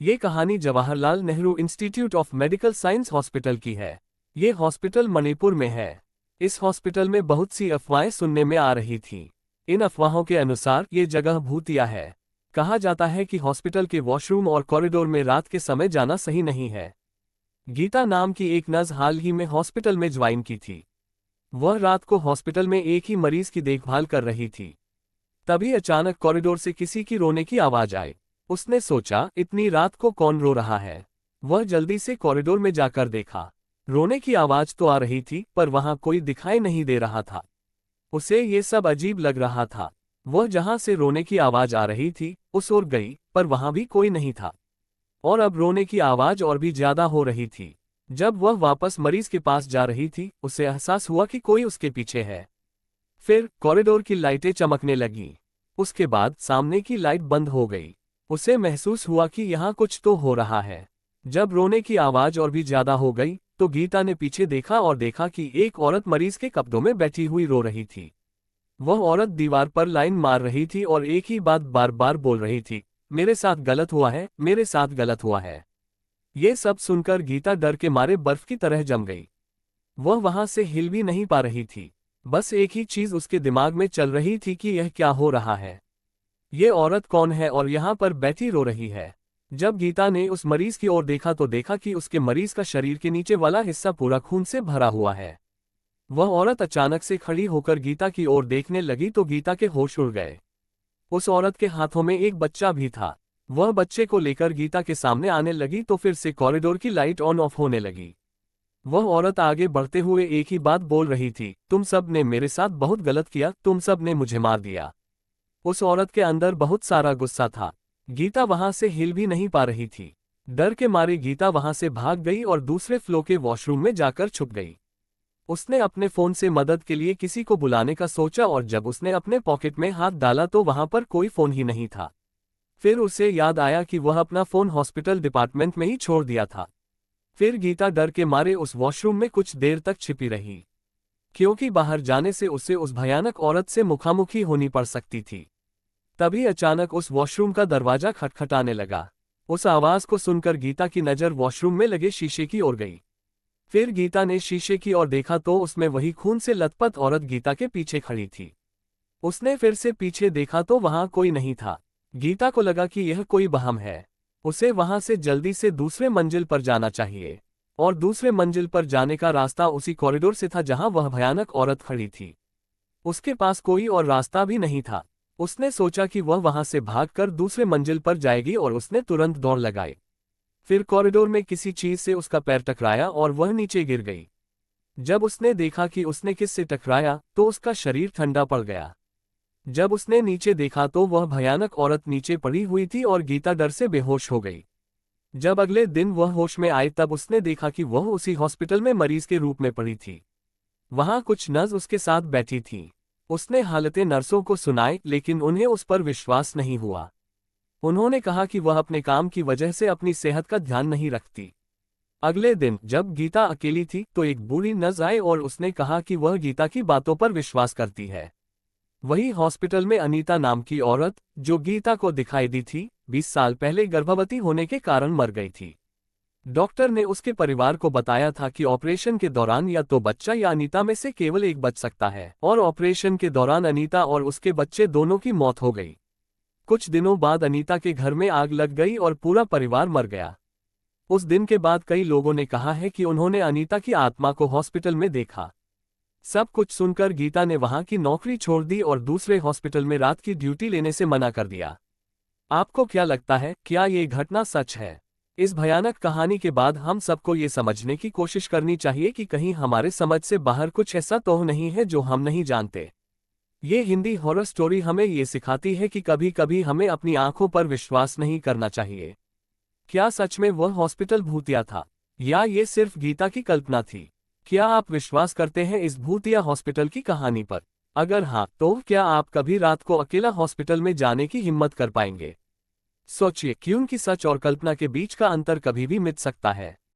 ये कहानी Jawaharlal Nehru institute of medical science hospital की है। ये हॉस्पिटल मणिपुर में है। इस हॉस्पिटल में बहुत सी अफवाहें सुनने में आ रही थीं। इन अफवाहों के अनुसार ये जगह भूतिया है। कहा जाता है कि हॉस्पिटल के वॉशरूम और कॉरिडोर में रात के समय जाना सही नहीं है। गीता नाम की एक नर्स हाल ही में हॉस्पिटल में ज्वाइन की थी। वह रात को हॉस्पिटल में एक ही मरीज की देखभाल कर रही थी। तभी अचानक कॉरिडोर से किसी की रोने की आवाज आई। उसने सोचा, इतनी रात को कौन रो रहा है। वह जल्दी से कॉरिडोर में जाकर देखा। रोने की आवाज तो आ रही थी, पर वहां कोई दिखाई नहीं दे रहा था। उसे ये सब अजीब लग रहा था। वह जहां से रोने की आवाज आ रही थी उस ओर गई, पर वहां भी कोई नहीं था। और अब रोने की आवाज और भी ज्यादा हो रही थी। जब वह वापस मरीज के पास जा रही थी, उसे एहसास हुआ कि कोई उसके पीछे है। फिर कॉरिडोर की लाइटें चमकने लगीं। उसके बाद सामने की लाइट बंद हो गई। उसे महसूस हुआ कि यहाँ कुछ तो हो रहा है। जब रोने की आवाज और भी ज्यादा हो गई, तो गीता ने पीछे देखा और देखा कि एक औरत मरीज के कपड़ों में बैठी हुई रो रही थी। वह औरत दीवार पर लाइन मार रही थी और एक ही बात बार बार बोल रही थी, मेरे साथ गलत हुआ है, मेरे साथ गलत हुआ है। ये सब सुनकर गीता डर के मारे बर्फ की तरह जम गई। वह वहां से हिल भी नहीं पा रही थी। बस एक ही चीज उसके दिमाग में चल रही थी कि यह क्या हो रहा है। ये औरत कौन है और यहाँ पर बैठी रो रही है। जब गीता ने उस मरीज की ओर देखा तो देखा कि उसके मरीज का शरीर के नीचे वाला हिस्सा पूरा खून से भरा हुआ है। वह औरत अचानक से खड़ी होकर गीता की ओर देखने लगी तो गीता के होश उड़ गए। उस औरत के हाथों में एक बच्चा भी था। वह बच्चे को लेकर गीता के सामने आने लगी तो फिर से कॉरिडोर की लाइट ऑन ऑफ होने लगी। वह औरत आगे बढ़ते हुए एक ही बात बोल रही थी, तुम सब ने मेरे साथ बहुत गलत किया, तुम सब ने मुझे मार दिया। उस औरत के अंदर बहुत सारा गुस्सा था। गीता वहां से हिल भी नहीं पा रही थी। डर के मारे गीता वहां से भाग गई और दूसरे फ्लोर के वॉशरूम में जाकर छुप गई। उसने अपने फोन से मदद के लिए किसी को बुलाने का सोचा और जब उसने अपने पॉकेट में हाथ डाला तो वहां पर कोई फोन ही नहीं था। फिर उसे याद आया कि वह अपना फोन हॉस्पिटल डिपार्टमेंट में ही छोड़ दिया था। फिर गीता डर के मारे उस वॉशरूम में कुछ देर तक छिपी रही, क्योंकि बाहर जाने से उसे उस भयानक औरत से मुखामुखी होनी पड़ सकती थी। तभी अचानक उस वॉशरूम का दरवाजा खटखटाने लगा। उस आवाज को सुनकर गीता की नजर वॉशरूम में लगे शीशे की ओर गई। फिर गीता ने शीशे की ओर देखा तो उसमें वही खून से लथपथ औरत गीता के पीछे खड़ी थी। उसने फिर से पीछे देखा तो वहां कोई नहीं था। गीता को लगा कि यह कोई वहम है। उसे वहां से जल्दी से दूसरे मंजिल पर जाना चाहिए। और दूसरे मंजिल पर जाने का रास्ता उसी कॉरिडोर से था जहां वह भयानक औरत खड़ी थी। उसके पास कोई और रास्ता भी नहीं था। उसने सोचा कि वह वहां से भागकर दूसरे मंजिल पर जाएगी और उसने तुरंत दौड़ लगाई। फिर कॉरिडोर में किसी चीज से उसका पैर टकराया और वह नीचे गिर गई। जब उसने देखा कि उसने किससे टकराया तो उसका शरीर ठंडा पड़ गया। जब उसने नीचे देखा तो वह भयानक औरत नीचे पड़ी हुई थी और गीता डर से बेहोश हो गई। जब अगले दिन वह होश में आई तब उसने देखा कि वह उसी हॉस्पिटल में मरीज के रूप में पड़ी थी। वहां कुछ नर्स उसके साथ बैठी थीं। उसने हालतें नर्सों को सुनाई लेकिन उन्हें उस पर विश्वास नहीं हुआ। उन्होंने कहा कि वह अपने काम की वजह से अपनी सेहत का ध्यान नहीं रखती। अगले दिन जब गीता अकेली थी तो एक बूढ़ी नर्स आई और उसने कहा कि वह गीता की बातों पर विश्वास करती है। वही हॉस्पिटल में अनीता नाम की औरत, जो गीता को दिखाई दी थी, 20 साल पहले गर्भवती होने के कारण मर गई थी। डॉक्टर ने उसके परिवार को बताया था कि ऑपरेशन के दौरान या तो बच्चा या अनीता में से केवल एक बच सकता है, और ऑपरेशन के दौरान अनीता और उसके बच्चे दोनों की मौत हो गई। कुछ दिनों बाद अनीता के घर में आग लग गई और पूरा परिवार मर गया। उस दिन के बाद कई लोगों ने कहा है कि उन्होंने अनीता की आत्मा को हॉस्पिटल में देखा। सब कुछ सुनकर गीता ने वहां की नौकरी छोड़ दी और दूसरे हॉस्पिटल में रात की ड्यूटी लेने से मना कर दिया। आपको क्या लगता है, क्या ये घटना सच है? इस भयानक कहानी के बाद हम सबको ये समझने की कोशिश करनी चाहिए कि कहीं हमारे समझ से बाहर कुछ ऐसा तो नहीं है जो हम नहीं जानते। ये हिंदी हॉरर स्टोरी हमें ये सिखाती है कि कभी कभी हमें अपनी आंखों पर विश्वास नहीं करना चाहिए। क्या सच में वह हॉस्पिटल भूतिया था, या ये सिर्फ गीता की कल्पना थी? क्या आप विश्वास करते हैं इस भूतिया हॉस्पिटल की कहानी पर? अगर हाँ, तो क्या आप कभी रात को अकेला हॉस्पिटल में जाने की हिम्मत कर पाएंगे? सोचिए, क्योंकि सच और कल्पना के बीच का अंतर कभी भी मिट सकता है।